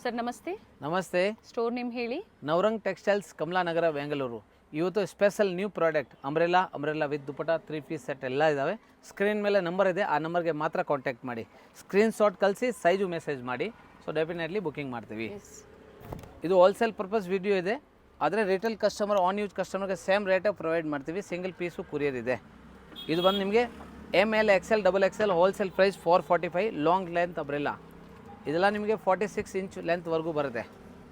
Sir ನಮಸ್ತೆ. ನಮಸ್ತೆ. Store name ಹೇಳಿ. ನವರಂಗ್ ಟೆಕ್ಸ್ಟೈಲ್ಸ್, ಕಮಲಾನಗರ, ಬೆಂಗಳೂರು. ಇವತ್ತು special new product umbrella with dupatta 3 piece set ಎಲ್ಲ ಇದ್ದಾವೆ. ಸ್ಕ್ರೀನ್ ಮೇಲೆ ನಂಬರ್ ಇದೆ, ಆ ನಂಬರ್ಗೆ ಮಾತ್ರ ಕಾಂಟ್ಯಾಕ್ಟ್ ಮಾಡಿ. ಸ್ಕ್ರೀನ್ ಶಾಟ್ ಕಳಿಸಿ ಸೈಜು ಮೆಸೇಜ್ ಮಾಡಿ. ಸೊ ಡೆಫಿನೆಟ್ಲಿ ಬುಕಿಂಗ್ ಮಾಡ್ತೀವಿ. ಇದು ಹೋಲ್ಸೇಲ್ ಪರ್ಪಸ್ ವಿಡಿಯೋ ಇದೆ, ಆದರೆ ರಿಟೇಲ್ ಕಸ್ಟಮರ್, ಆನ್ ಯೂಸ್ ಕಸ್ಟಮರ್ಗೆ ಸೇಮ್ ರೇಟಾಗಿ ಪ್ರೊವೈಡ್ ಮಾಡ್ತೀವಿ. ಸಿಂಗಲ್ ಪೀಸು ಕುರಿಯರ್ ಇದೆ. ಇದು ಬಂದು ನಿಮಗೆ ML, XL, XXL wholesale price 445. Long length umbrella ಇದೆಲ್ಲ ನಿಮಗೆ 46 ಇಂಚ್ ಲೆಂತ್ವರೆಗೂ ಬರುತ್ತೆ.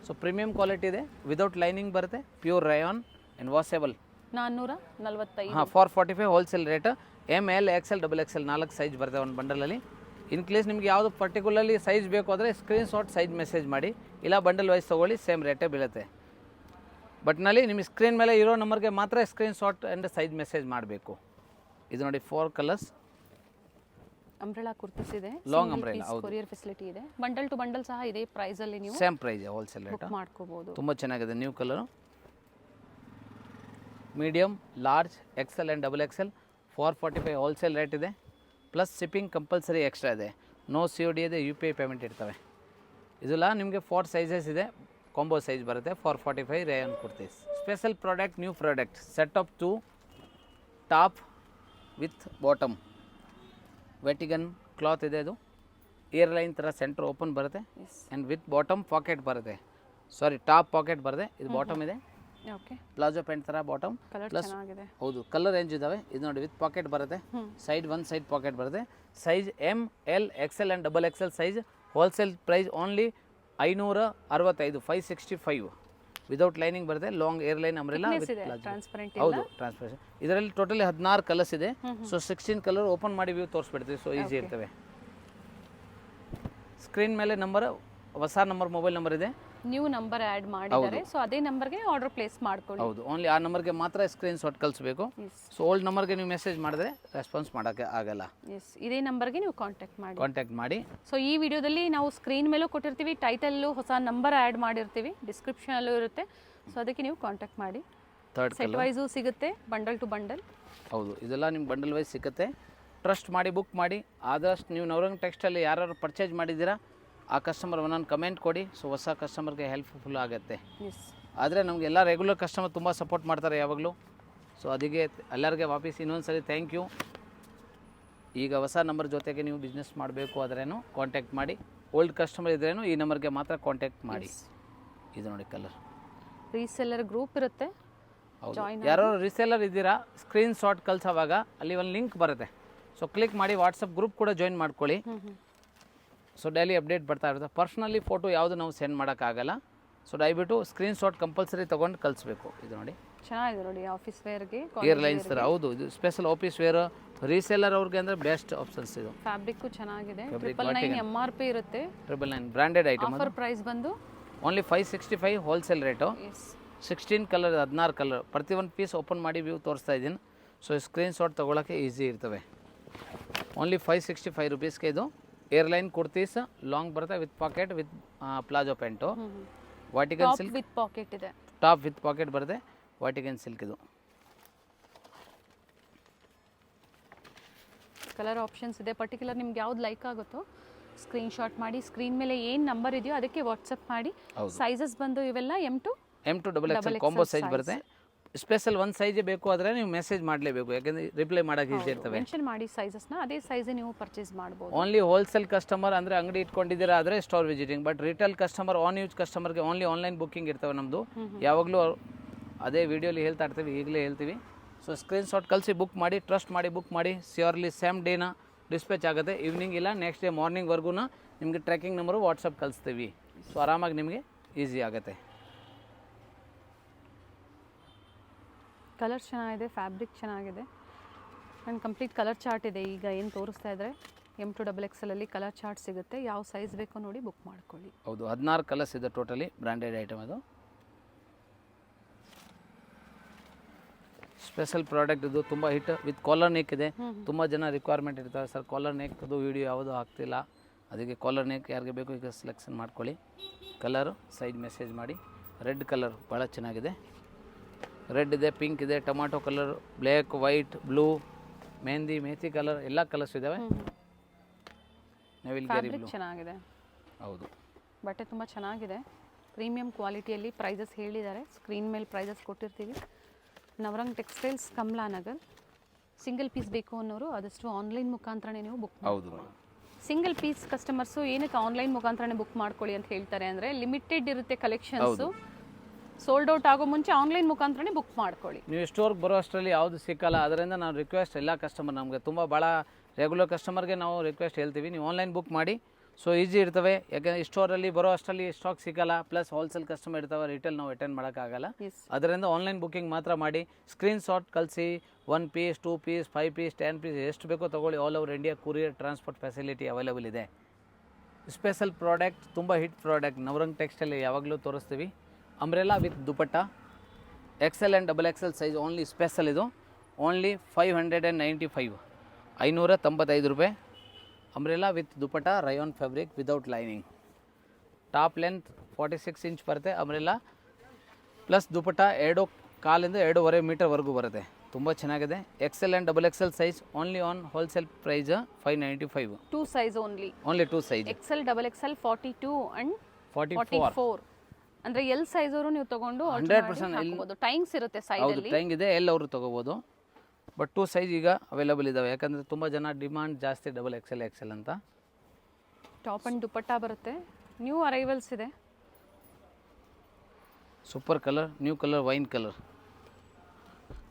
ಸೊ ಪ್ರೀಮಿಯಂ ಕ್ವಾಲಿಟಿ ಇದೆ, ವಿದೌಟ್ ಲೈನಿಂಗ್ ಬರುತ್ತೆ, pure rayon and washable. 445. 445 wholesale rate. ML, XL, XXL 4 size ಬರುತ್ತೆ ಒಂದು ಬಂಡಲಲ್ಲಿ. ಇನ್ ಕೇಸ್ ನಿಮಗೆ ಯಾವುದು ಪರ್ಟಿಕ್ಯುಲರ್ಲಿ ಸೈಜ್ ಬೇಕು ಅಂದರೆ ಸ್ಕ್ರೀನ್ ಶಾಟ್ ಸೈಜ್ ಮೆಸೇಜ್ ಮಾಡಿ, ಇಲ್ಲ ಬಂಡಲ್ ವೈಸ್ ತೊಗೊಳ್ಳಿ, ಸೇಮ್ ರೇಟೇ ಬೀಳುತ್ತೆ. ಬಟ್ನಲ್ಲಿ ನಿಮಗೆ ಸ್ಕ್ರೀನ್ ಮೇಲೆ ಇರೋ ನಂಬರ್ಗೆ ಮಾತ್ರ screen shot and size message ಮಾಡಬೇಕು. ಇದು ನೋಡಿ 4 ಕಲರ್ಸ್ ಅಂಬ್ರೆಲಾ ಕುರ್ತೀಸ್ ಇದೆ, ಲಾಂಗ್ ಅಂಬ್ರೆಲಾ. ಹೌದು, ಕೊರಿಯರ್ ಫೆಸಿಲಿಟಿ ಇದೆ. ಬಂಡಲ್ ಟು ಬಂಡಲ್ ಸಹ ಇದೆ ಪ್ರೈಸ್ ಅಲ್ಲಿ, ನೀವು ಸೇಮ್ ಪ್ರೈಸ್ ಹೋಲ್ಸೇಲ್ ರೇಟ್ ಮಾಡ್ಕೋಬಹುದು. ತುಂಬ ಚೆನ್ನಾಗಿದೆ. New colour, medium, large, XL and XXL 445 wholesale rate ಇದೆ. ಪ್ಲಸ್ ಶಿಪ್ಪಿಂಗ್ ಕಂಪಲ್ಸರಿ ಎಕ್ಸ್ಟ್ರಾ ಇದೆ. ನೋ COD ಇದೆ, UPI ಪೇಮೆಂಟ್ ಇರ್ತವೆ. ಇದೆಲ್ಲ ನಿಮಗೆ 4 ಸೈಜಸ್ ಇದೆ, ಕಾಂಬೋ ಸೈಜ್ ಬರುತ್ತೆ. 445 rayon kurtis. Special product, new product, set of 2 top with bottom. Vatican cloth ಇದೆ. ಇದು ಏರ್ಲೈನ್ ಥರ ಸೆಂಟ್ರ್ ಓಪನ್ ಬರುತ್ತೆ ಆ್ಯಂಡ್ ವಿತ್ ಬಾಟಮ್ ಪಾಕೆಟ್ ಬರುತ್ತೆ. ಸಾರಿ, ಟಾಪ್ ಪಾಕೆಟ್ ಬರುತ್ತೆ. ಇದು ಬಾಟಮ್ ಇದೆ. ಓಕೆ, ಪ್ಲಾಜೋ ಪ್ಯಾಂಟ್ ಥರ ಬಾಟಮ್. ಪ್ಲಸ್ ಹೌದು, ಕಲರ್ ರೇಂಜ್ ಇದ್ದಾವೆ. ಇದು ನೋಡಿ ವಿತ್ ಪಾಕೆಟ್ ಬರುತ್ತೆ. ಸೈಡ್ ಒಂದು ಸೈಡ್ ಪಾಕೆಟ್ ಬರುತ್ತೆ. Size ML, XL and XXL size. Wholesale price only 565, 565. Without lining ಬರುತ್ತೆ. Long airline umbrella with transparent. ಹೌದು, ಟ್ರಾನ್ಸ್ಪರೆನ್ಸಿ. ಇದರಲ್ಲಿ ಟೋಟಲಿ 16 ಕಲರ್ಸ್ ಇದೆ. ಸೊ 16 ಕಲರ್ ಓಪನ್ ಮಾಡಿ ವ್ಯೂ ತೋರಿಸ್ಬಿಡ್ತೀವಿ. ಸೊ ಈಸಿ ಇರ್ತವೆ. ಸ್ಕ್ರೀನ್ ಮೇಲೆ ನಂಬರ್, ಹೊಸ ನಂಬರ್, ಮೊಬೈಲ್ ನಂಬರ್ ಇದೆ. ನ್ಯೂ ನಂಬರ್ ಆ್ಯಡ್ ಮಾಡಿದ್ದಾರೆ. ಸೊ ಅದೇ ನಂಬರ್ಗೆ ಆರ್ಡರ್ ಪ್ಲೇಸ್ ಮಾಡ್ಕೊಳ್ಳಿ. ಹೌದು, ಓನ್ಲಿ ಆ ನಂಬರ್ಗೆ ಮಾತ್ರ ಸ್ಕ್ರೀನ್ ಶಾಟ್ ಕಳಿಸ್ಬೇಕು. ಸೊ ಓಲ್ಡ್ ನಂಬರ್ಗೆ ನೀವು ಮೆಸೇಜ್ ಮಾಡಿದ್ರೆ ರೆಸ್ಪಾನ್ಸ್ ಮಾಡೋಕ್ಕೆ ಆಗಲ್ಲ. ಇದೇ ನಂಬರ್ಗೆ ನೀವು ಕಾಂಟ್ಯಾಕ್ಟ್ ಮಾಡಿ. ಸೊ ಈ ವಿಡಿಯೋದಲ್ಲಿ ನಾವು ಸ್ಕ್ರೀನ್ ಮೇಲೂ ಕೊಟ್ಟಿರ್ತೀವಿ, ಟೈಟಲ್ಲು ಹೊಸ ನಂಬರ್ ಆ್ಯಡ್ ಮಾಡಿರ್ತೀವಿ, ಡಿಸ್ಕ್ರಿಪ್ಷನಲ್ಲೂ ಇರುತ್ತೆ. ಸೊ ಅದಕ್ಕೆ ನೀವು ಕಾಂಟ್ಯಾಕ್ಟ್ ಮಾಡಿ. ಸೆಟ್ ವೈಸು ಸಿಗುತ್ತೆ, ಬಂಡಲ್ ಟು ಬಂಡಲ್. ಹೌದು, ಇದೆಲ್ಲ ನಿಮ್ಗೆ ಬಂಡಲ್ ವೈಸ್ ಸಿಗುತ್ತೆ. ಟ್ರಸ್ಟ್ ಮಾಡಿ ಬುಕ್ ಮಾಡಿ. ಆದಷ್ಟು ನೀವು ನವರಂಗ್ ಟೆಕ್ಸ್ಟೈಲ್ ಯಾರು ಪರ್ಚೇಸ್ ಮಾಡಿದ್ದೀರಾ ಆ ಕಸ್ಟಮರ್ ಒಂದೊಂದು ಕಮೆಂಟ್ ಕೊಡಿ. ಸೊ ಹೊಸ ಕಸ್ಟಮರ್ಗೆ ಹೆಲ್ಪ್ಫುಲ್ ಆಗುತ್ತೆ. ಆದರೆ ನಮಗೆ ಎಲ್ಲ ರೆಗ್ಯುಲರ್ ಕಸ್ಟಮರ್ ತುಂಬ ಸಪೋರ್ಟ್ ಮಾಡ್ತಾರೆ ಯಾವಾಗಲೂ. ಸೊ ಅದಕ್ಕೆ ಎಲ್ಲರಿಗೆ ವಾಪಸ್ ಇನ್ನೊಂದು ಸರಿ ಥ್ಯಾಂಕ್ ಯು. ಈಗ ಹೊಸ ನಂಬರ್ ಜೊತೆಗೆ ನೀವು ಬಿಸ್ನೆಸ್ ಮಾಡಬೇಕು ಆದ್ರೇನು ಕಾಂಟ್ಯಾಕ್ಟ್ ಮಾಡಿ. ಓಲ್ಡ್ ಕಸ್ಟಮರ್ ಇದ್ರೇನು ಈ ನಂಬರ್ಗೆ ಮಾತ್ರ ಕಾಂಟ್ಯಾಕ್ಟ್ ಮಾಡಿ. ಇದು ನೋಡಿ ಕಲರ್. ರೀಸೆಲ್ಲರ್ ಗ್ರೂಪ್ ಇರುತ್ತೆ. ಹೌದು, ಯಾರೋ ರೀಸೆಲ್ಲರ್ ಇದ್ದೀರಾ, ಸ್ಕ್ರೀನ್ ಶಾಟ್ ಕಳ್ಸೋವಾಗ ಅಲ್ಲಿ ಒಂದು ಲಿಂಕ್ ಬರುತ್ತೆ. ಸೊ ಕ್ಲಿಕ್ ಮಾಡಿ ವಾಟ್ಸಪ್ ಗ್ರೂಪ್ ಕೂಡ ಜಾಯಿನ್ ಮಾಡ್ಕೊಳ್ಳಿ. ಸೊ ಡೈಲಿ ಅಪ್ಡೇಟ್ ಬರ್ತಾ ಇರುತ್ತೆ. ಪರ್ಸ್ನಲಿ ಫೋಟೋ ಯಾವುದು ನಾವು ಸೆಂಡ್ ಮಾಡೋಕ್ಕಾಗಲ್ಲ. ಸೊ ದಯವಿಟ್ಟು ಸ್ಕ್ರೀನ್ ಶಾಟ್ ಕಂಪಲ್ಸರಿ ತೊಗೊಂಡು ಕಳಿಸ್ಬೇಕು. ಇದು ನೋಡಿ ಚೆನ್ನಾಗಿದೆ ನೋಡಿ, ಆಫೀಸ್ ವೇರ್ಗೆ, ಏರ್ಲೈನ್ಸ್ ಥರ. ಹೌದು, ಇದು ಸ್ಪೆಷಲ್ ಆಫೀಸ್ ವೇರ್ ರೀಸೇಲರ್ ಅವ್ರಿಗೆ ಅಂದರೆ ಬೆಸ್ಟ್ ಆಪ್ಷನ್ಸ್. ಇದು ಫ್ಯಾಬ್ರಿಕ್ಕು ಚೆನ್ನಾಗಿದೆ. 999 MRP ಇರುತ್ತೆ. 999 ಬ್ರ್ಯಾಂಡೆಡ್ ಐಟಮ್. ಆಫರ್ ಪ್ರೈಸ್ ಬಂದು only 565 wholesale rate. 16 colour, 16 colour. ಪ್ರತಿಯೊಂದು ಪೀಸ್ ಓಪನ್ ಮಾಡಿ ವ್ಯೂ ತೋರಿಸ್ತಾ ಇದ್ದೀನಿ. ಸೊ ಸ್ಕ್ರೀನ್ ಶಾಟ್ ತೊಗೊಳಕ್ಕೆ ಈಸಿ ಇರ್ತವೆ. ಓನ್ಲಿ 565 ರುಪೀಸ್ಗೆ ಇದು ಏರ್ಲೈನ್ ಕುರ್ತೀಸ್. ಲಾಂಗ್ ಬರುತ್ತೆ with pocket, with palazzo pant. Vatican silk with pocket ಇದೆ. ಟಾಪ್ ವಿತ್ ಪಾಕೆಟ್ ಬರುತ್ತೆ. Vatican silk. ಇದು ಕಲರ್ ಆಪ್ಷನ್ಸ್ ಇದೆ. ಪರ್ಟಿಕ್ಯುಲರ್ ನಿಮ್ಗೆ ಯಾವ್ದು ಲೈಕ್ ಆಗುತ್ತೋ ಸ್ಕ್ರೀನ್ ಶಾಟ್ ಮಾಡಿ. ಸ್ಕ್ರೀನ್ ಮೇಲೆ ಏನು ನಂಬರ್ ಇದೆಯೋ ಅದಕ್ಕೆ ವಾಟ್ಸಪ್ ಮಾಡಿ. ಸೈಜಸ್ ಬಂದು ಇವೆಲ್ಲ M to XXL combo size ಬರುತ್ತೆ. ಸ್ಪೆಷಲ್ ಒಂದು ಸೈಜೇ ಬೇಕು ಆದರೆ ನೀವು ಮೆಸೇಜ್ ಮಾಡಲೇಬೇಕು, ಯಾಕೆಂದರೆ ರಿಪ್ಲೈ ಮಾಡೋಕೆ ಈಸಿ ಇರ್ತವೆ. ಮೆನ್ಷನ್ ಮಾಡಿ ಸೈಜಸ್ನ, ಅದೇ ಸೈಜ್ ನೀವು ಪರ್ಚೇಸ್ ಮಾಡ್ಬೋದು. ಓನ್ಲಿ ಹೋಲ್ಸೇಲ್ ಕಸ್ಟಮರ್ ಅಂದರೆ ಅಂಗಡಿ ಇಟ್ಕೊಂಡಿದ್ದೀರಾ ಆದರೆ store visiting. But retail customer, own use ಕಸ್ಟಮರ್ಗೆ ಓನ್ಲಿ ಆನ್ಲೈನ್ ಬುಕ್ಕಿಂಗ್ ಇರ್ತವೆ ನಮ್ಮದು. ಯಾವಾಗಲೂ ಅದೇ ವೀಡಿಯೋಲಿ ಹೇಳ್ತಾ ಇರ್ತೀವಿ, ಈಗಲೇ ಹೇಳ್ತೀವಿ. ಸೊ ಸ್ಕ್ರೀನ್ ಶಾಟ್ ಕಳಿಸಿ ಬುಕ್ ಮಾಡಿ, ಟ್ರಸ್ಟ್ ಮಾಡಿ ಬುಕ್ ಮಾಡಿ. ಶ್ಯೂರ್ಲಿ ಸೇಮ್ ಡೇನ ಡಿಸ್ಪ್ಯಾಚ್ ಆಗುತ್ತೆ. ಈವ್ನಿಂಗ್ ಇಲ್ಲ ನೆಕ್ಸ್ಟ್ ಡೇ ಮಾರ್ನಿಂಗ್ವರೆಗೂ ನಿಮಗೆ ಟ್ರ್ಯಾಕಿಂಗ್ ನಂಬರು ವಾಟ್ಸಪ್ ಕಳಿಸ್ತೀವಿ. ಸೊ ಆರಾಮಾಗಿ ನಿಮಗೆ ಈಸಿ ಆಗುತ್ತೆ. ಕಲರ್ ಚೆನ್ನಾಗಿದೆ, ಫ್ಯಾಬ್ರಿಕ್ ಚೆನ್ನಾಗಿದೆ ಆ್ಯಂಡ್ ಕಂಪ್ಲೀಟ್ ಕಲರ್ ಚಾರ್ಟ್ ಇದೆ. ಈಗ ಏನು ತೋರಿಸ್ತಾ ಇದ್ದಾರೆ M to XXL ಅಲ್ಲಿ ಕಲರ್ ಚಾರ್ಟ್ ಸಿಗುತ್ತೆ. ಯಾವ ಸೈಜ್ ಬೇಕೋ ನೋಡಿ ಬುಕ್ ಮಾಡ್ಕೊಳ್ಳಿ. ಹೌದು, 16 ಕಲರ್ಸ್ ಇದೆ ಟೋಟಲಿ. ಬ್ರ್ಯಾಂಡೆಡ್ ಐಟಮ್ ಅದು. ಸ್ಪೆಷಲ್ ಪ್ರಾಡಕ್ಟ್ ಇದು, ತುಂಬ ಹಿಟ್. ವಿತ್ ಕಾಲರ್ ನೆಕ್ ಇದೆ. ತುಂಬ ಜನ ರಿಕ್ವೈರ್ಮೆಂಟ್ ಇರ್ತಾರೆ, ಸರ್ ಕಾಲರ್ ನೆಕ್ದು ವೀಡಿಯೋ ಯಾವುದೂ ಆಗ್ತಿಲ್ಲ, ಅದಕ್ಕೆ ಕಾಲರ್ ನೆಕ್ ಯಾರಿಗೆ ಬೇಕು ಈಗ ಸೆಲೆಕ್ಷನ್ ಮಾಡ್ಕೊಳ್ಳಿ. ಕಲರು ಸೈಜ್ ಮೆಸೇಜ್ ಮಾಡಿ. ರೆಡ್ ಕಲರ್ ಭಾಳ ಚೆನ್ನಾಗಿದೆ. ರೆಡ್ ಇದೆ, ಪಿಂಕ್ ಇದೆ, tomato colour, black, white, blue, mehndi, methi colour ಎಲ್ಲ ಕಲರ್ಸ್ ಇದ್ದಾವೆ. ನವಿಲ್ಗರಿ ಬ್ಲೂ ಚೆನ್ನಾಗಿದೆ. ಹೌದು, ಬಟ್ಟೆ ತುಂಬ ಚೆನ್ನಾಗಿದೆ, ಪ್ರೀಮಿಯಂ ಕ್ವಾಲಿಟಿಯಲ್ಲಿ. ಪ್ರೈಸಸ್ ಹೇಳಿದ್ದಾರೆ, ಸ್ಕ್ರೀನ್ ಮೇಲೆ ಪ್ರೈಸಸ್ ಕೊಟ್ಟಿರ್ತೀವಿ. ನವರಂಗ್ ಟೆಕ್ಸ್ಟೈಲ್ಸ್, ಕಮಲಾನಗರ್. ಸಿಂಗಲ್ ಪೀಸ್ ಬೇಕು ಅನ್ನೋರು ಆದಷ್ಟು ಆನ್ಲೈನ್ ಮುಖಾಂತರನೇ ನೀವು ಬುಕ್ ಹೌದು. ಸಿಂಗಲ್ ಪೀಸ್ ಕಸ್ಟಮರ್ಸು ಏನಕ್ಕೆ ಆನ್ಲೈನ್ ಮುಖಾಂತರನೇ ಬುಕ್ ಮಾಡ್ಕೊಳ್ಳಿ ಅಂತ ಹೇಳ್ತಾರೆ ಅಂದರೆ, ಲಿಮಿಟೆಡ್ ಇರುತ್ತೆ ಕಲೆಕ್ಷನ್ಸು, ಸೋಲ್ಡ್ ಔಟ್ ಆಗೋ ಮುಂಚೆ ಆನ್ಲೈನ್ ಮುಖಾಂತರನೇ ಬುಕ್ ಮಾಡ್ಕೊಳ್ಳಿ. ನೀವು ಸ್ಟೋರ್ಗೆ ಬರೋ ಅಷ್ಟರಲ್ಲಿ ಯಾವುದು ಸಿಕ್ಕಲ್ಲ, ಅದರಿಂದ ನಾವು ರಿಕ್ವೆಸ್ಟ್ ಎಲ್ಲ ಕಸ್ಟಮರ್, ನಮಗೆ ತುಂಬ ಭಾಳ ರೆಗ್ಯುಲರ್ ಕಸ್ಟಮರ್ಗೆ ನಾವು ರಿಕ್ವೆಸ್ಟ್ ಹೇಳ್ತೀವಿ, ನೀವು ಆನ್ಲೈನ್ ಬುಕ್ ಮಾಡಿ. ಸೊ ಈಸಿ ಇರ್ತವೆ, ಯಾಕೆಂದರೆ ಸ್ಟೋರಲ್ಲಿ ಬರೋ ಅಷ್ಟರಲ್ಲಿ ಸ್ಟಾಕ್ ಸಿಕ್ಕಲ್ಲ, ಪ್ಲಸ್ ಹೋಲ್ಸೇಲ್ ಕಸ್ಟಮರ್ ಇರ್ತವೆ, ರಿಟೇಲ್ ನಾವು ಅಟೆಂಡ್ ಮಾಡೋಕ್ಕಾಗಲ್ಲ. ಅದರಿಂದ ಆನ್ಲೈನ್ ಬುಕ್ಕಿಂಗ್ ಮಾತ್ರ ಮಾಡಿ. ಸ್ಕ್ರೀನ್ ಶಾಟ್ ಕಳಿಸಿ, 1 ಪೀಸ್ 2 ಪೀಸ್ 5 ಪೀಸ್ 10 ಪೀಸ್ ಎಷ್ಟು ಬೇಕೋ ತೊಗೊಳ್ಳಿ. All over India courier transport facility available ಇದೆ. ಸ್ಪೆಷಲ್ ಪ್ರಾಡಕ್ಟ್, ತುಂಬ ಹಿಟ್ ಪ್ರಾಡಕ್ಟ್, ನವರಂಗ್ ಟೆಕ್ಸ್ಟೈಲ್ ಯಾವಾಗಲೂ ತೋರಿಸ್ತೀವಿ. Umbrella with dupatta, XL and XXL size only special. ಇದು ಓನ್ಲಿ 595, 595 ರೂಪಾಯಿ. Umbrella with dupatta, rayon fabric without lining. Top length 46 inch ಬರುತ್ತೆ ಅಂಬ್ರೆಲಾ, ಪ್ಲಸ್ ದುಪಟ್ಟ 2 ಕಾಲಿಂದ 2.5 ಮೀಟರ್ವರೆಗೂ ಬರುತ್ತೆ. ತುಂಬ ಚೆನ್ನಾಗಿದೆ. XL and XXL size only on wholesale price 595. 2 size only 2 size, XL XXL 42 and 44. ಅಂದರೆ L size ಅವರು ನೀವು ತೊಗೊಂಡು 100% ಟೈಮ್ಸ್ ಇರುತ್ತೆ ಸೈಡಲ್ಲಿ. ಟೈಂಗ್ ಇದೆ, ಎಲ್ ಅವರು ತೊಗೋಬೋದು. ಬಟ್ 2 ಸೈಜ್ ಈಗ ಅವೈಲೇಬಲ್ ಇದ್ದಾವೆ, ಯಾಕಂದರೆ ತುಂಬ ಜನ ಡಿಮಾಂಡ್ ಜಾಸ್ತಿ XXL ಅಂತ. ಟಾಪ್ ಆ್ಯಂಡ್ ದುಪಟ್ಟ ಬರುತ್ತೆ, ನ್ಯೂ ಅರೈವಲ್ಸ್ ಇದೆ. Super colour, new colour, wine colour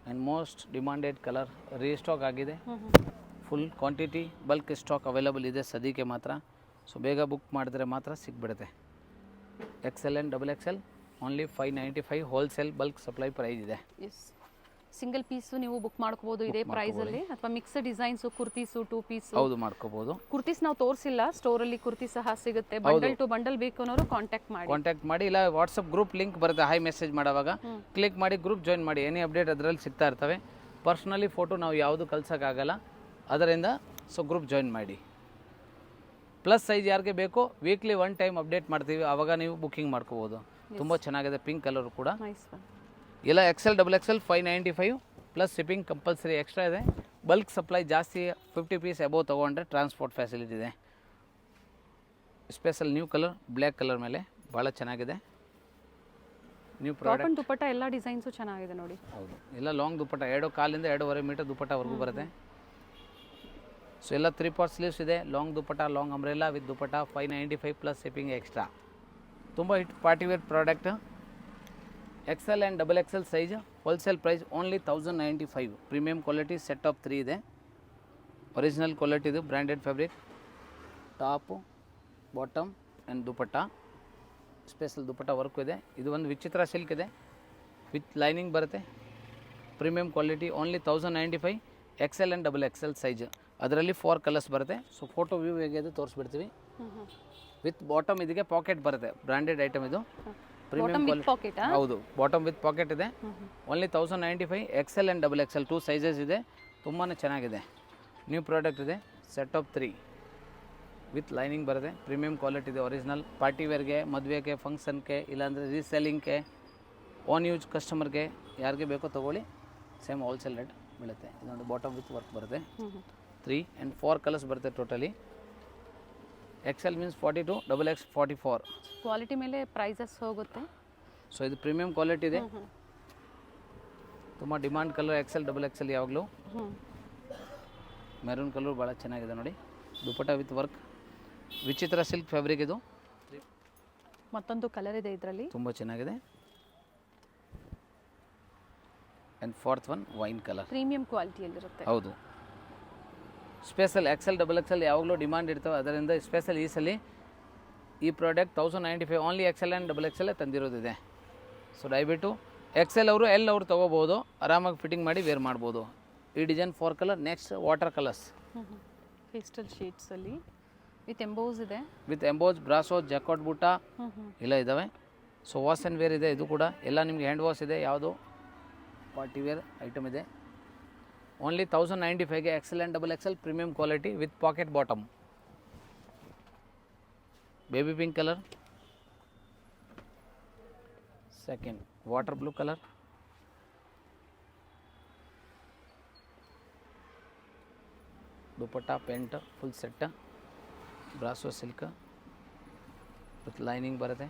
and most demanded colour. Restock ಆಗಿದೆ, full quantity bulk stock available ಇದೆ ಸದ್ಯಕ್ಕೆ ಮಾತ್ರ. ಸೊ ಬೇಗ ಬುಕ್ ಮಾಡಿದ್ರೆ ಮಾತ್ರ ಸಿಕ್ಬಿಡುತ್ತೆ. XL and XXL only 595 wholesale bulk supply price ಇದೆ. ಎಸ್, ಸಿಂಗಲ್ ಪೀಸು ನೀವು ಬುಕ್ ಮಾಡ್ಕೋಬೋದು ಇದೇ ಪ್ರೈಸಲ್ಲಿ, ಅಥವಾ ಮಿಕ್ಸ್ಡ್ ಡಿಸೈನ್ಸು, ಕುರ್ತೀಸು 2 ಪೀಸ್. ಹೌದು, ಮಾಡ್ಕೋಬೋದು. ಕುರ್ತೀಸ್ ನಾವು ತೋರಿಸಿಲ್ಲ, ಸ್ಟೋರಲ್ಲಿ ಕುರ್ತಿ ಸಹ ಸಿಗುತ್ತೆ. ಬಂಡಲ್ ಟು ಬಂಡಲ್ ಬೇಕು ಅನ್ನೋರು ಕಾಂಟ್ಯಾಕ್ಟ್ ಮಾಡಿ, ಇಲ್ಲ ವಾಟ್ಸಪ್ ಗ್ರೂಪ್ ಲಿಂಕ್ ಬರುತ್ತೆ, ಹೈ ಮೆಸೇಜ್ ಮಾಡೋವಾಗ ಕ್ಲಿಕ್ ಮಾಡಿ ಗ್ರೂಪ್ ಜಾಯಿನ್ ಮಾಡಿ. ಎನಿ ಅಪ್ಡೇಟ್ ಅದರಲ್ಲಿ ಸಿಗ್ತಾ ಇರ್ತವೆ. ಪರ್ಸ್ನಲಿ ಫೋಟೋ ನಾವು ಯಾವುದು ಕಳ್ಸೋಕ್ಕಾಗಲ್ಲ, ಅದರಿಂದ ಸೊ ಗ್ರೂಪ್ ಜಾಯಿನ್ ಮಾಡಿ. ಪ್ಲಸ್ ಸೈಜ್ ಯಾರಿಗೆ ಬೇಕೋ ವೀಕ್ಲಿ 1 ಟೈಮ್ ಅಪ್ಡೇಟ್ ಮಾಡ್ತೀವಿ, ಆವಾಗ ನೀವು ಬುಕ್ಕಿಂಗ್ ಮಾಡ್ಕೋಬೋದು. ತುಂಬ ಚೆನ್ನಾಗಿದೆ, ಪಿಂಕ್ ಕಲರ್ ಕೂಡ. ಎಲ್ಲ XL XXL 595 plus shipping compulsory extra ಇದೆ. ಬಲ್ಕ್ ಸಪ್ಲೈ ಜಾಸ್ತಿ 50 ಪೀಸ್ ಅಬೋವ್ ತೊಗೊಂಡ್ರೆ ಟ್ರಾನ್ಸ್ಪೋರ್ಟ್ ಫೆಸಿಲಿಟಿ ಇದೆ. Special new colour, black colour ಮೇಲೆ ಭಾಳ ಚೆನ್ನಾಗಿದೆ. New product. ದುಪಟ್ಟ ಎಲ್ಲ ಡಿಸೈನ್ಸು ಚೆನ್ನಾಗಿದೆ ನೋಡಿ. ಹೌದು, ಎಲ್ಲ ಲಾಂಗ್ ದುಪಟ್ಟ, 2 ಕಾಲಿಂದ 2.5 ಮೀಟರ್ ದುಪಟ್ಟವರೆಗೂ ಬರುತ್ತೆ. ಸೊ ಎಲ್ಲ 3 ಪಾರ್ಟ್ ಸ್ಲೀವ್ಸ್ ಇದೆ. Long dupatta, long umbrella with dupatta 595 plus shipping extra. ತುಂಬ hit party wear product. XL and XXL size wholesale price only 1095. Premium quality set of 3 ಇದೆ. ಒರಿಜಿನಲ್ ಕ್ವಾಲಿಟಿ ಇದು, branded fabric. Top, bottom and dupatta. Special dupatta work ಇದೆ. ಇದು ಒಂದು ವಿಚಿತ್ರ silk ಇದೆ, with lining ಬರುತ್ತೆ. Premium quality only 1095. XL and XXL size, ಅದರಲ್ಲಿ 4 colours ಬರುತ್ತೆ. ಸೊ ಫೋಟೋ ವ್ಯೂ ಹೇಗೆ ಅದು ತೋರಿಸ್ಬಿಡ್ತೀವಿ. ವಿತ್ ಬಾಟಮ್ ಇದಕ್ಕೆ ಪಾಕೆಟ್ ಬರುತ್ತೆ, ಬ್ರ್ಯಾಂಡೆಡ್ ಐಟಮ್ ಇದು. ಪ್ರೀಮಿಯಂ ಕ್ವಾಲಿಟಿ, ಹೌದು, ಬಾಟಮ್ ವಿತ್ ಪಾಕೆಟ್ ಇದೆ. Only 1095. XL and XXL 2 sizes ಇದೆ. ತುಂಬಾ ಚೆನ್ನಾಗಿದೆ, ನ್ಯೂ ಪ್ರಾಡಕ್ಟ್ ಇದೆ. ಸೆಟ್ ಆಫ್ 3 ವಿತ್ ಲೈನಿಂಗ್ ಬರುತ್ತೆ. ಪ್ರೀಮಿಯಂ ಕ್ವಾಲಿಟಿ ಇದೆ, ಒರಿಜಿನಲ್. ಪಾರ್ಟಿವೇರ್ಗೆ, ಮದುವೆಗೆ, ಫಂಕ್ಷನ್ಗೆ, ಇಲ್ಲಾಂದರೆ ರೀಸೆಲ್ಲಿಂಗ್ಗೆ, ಓನ್ ಯೂಸ್ ಕಸ್ಟಮರ್ಗೆ ಯಾರಿಗೆ ಬೇಕೋ ತೊಗೊಳ್ಳಿ. ಸೇಮ್ ಹೋಲ್ಸೇಲ್ ರೇಟ್ ಬೀಳುತ್ತೆ. ಇದೊಂದು ಬಾಟಮ್ ವಿತ್ ವರ್ಕ್ ಬರುತ್ತೆ. 3 ಆ್ಯಂಡ್ 4 ಕಲರ್ಸ್ ಬರುತ್ತೆ totally. XL means 42, XX 44. Quality ಮೇಲೆ ಪ್ರೈಸಸ್ ಹೋಗುತ್ತೆ. ಸೊ ಇದು ಪ್ರೀಮಿಯಂ ಕ್ವಾಲಿಟಿ ಇದೆ, ತುಂಬ ಡಿಮಾಂಡ್ ಕಲರ್. XL XXL ಯಾವಾಗಲೂ. ಮೆರೂನ್ ಕಲರ್ ಭಾಳ ಚೆನ್ನಾಗಿದೆ ನೋಡಿ. ದುಪಟ್ಟ ವಿತ್ ವರ್ಕ್, ವಿಚಿತ್ರ ಸಿಲ್ಕ್ ಫ್ಯಾಬ್ರಿಕ್ ಇದು. ಮತ್ತೊಂದು ಕಲರ್ ಇದೆ ಇದರಲ್ಲಿ, ತುಂಬ ಚೆನ್ನಾಗಿದೆ. And 4th one wine colour, premium ಕ್ವಾಲಿಟಿಯಲ್ಲಿರುತ್ತೆ. ಹೌದು. ಸ್ಪೆಷಲ್ XL XXL ಯಾವಾಗಲೂ ಡಿಮಾಂಡ್ ಇರ್ತವೆ, ಅದರಿಂದ ಸ್ಪೆಷಲ್ ಈ ಸಲ ಈ product 1095 only XL and XXL ತಂದಿರೋದಿದೆ. So ದಯವಿಟ್ಟು XL ಅವರು L ಅವರು ತೊಗೋಬೋದು, ಆರಾಮಾಗಿ ಫಿಟ್ಟಿಂಗ್ ಮಾಡಿ ವೇರ್ ಮಾಡ್ಬೋದು. ಈ design 4 colour. Next water colours, pastel ಶೇಡ್ಸಲ್ಲಿ ವಿತ್ ಎಂಬೋಸ್ ಇದೆ. ವಿತ್ ಎಂಬೋಸ್, ಬ್ರಾಸೋ, ಜಾಕಾಟ್ ಬೂಟ ಎಲ್ಲ ಇದ್ದಾವೆ. ಸೊ ವಾಶ್ ಆ್ಯಂಡ್ ವೇರ್ ಇದೆ ಇದು ಕೂಡ. ಎಲ್ಲ ನಿಮಗೆ ಹ್ಯಾಂಡ್ ವಾಶ್ ಇದೆ, ಯಾವುದು ಪಾರ್ಟಿ ವೇರ್ ಐಟಮ್ ಇದೆ. ಓನ್ಲಿ 1095ಗೆ XL and XXL premium quality with pocket bottom. Baby pink colour. Second water blue colour. Dupatta, pant full set, brasso silk, with lining ಬರುತ್ತೆ.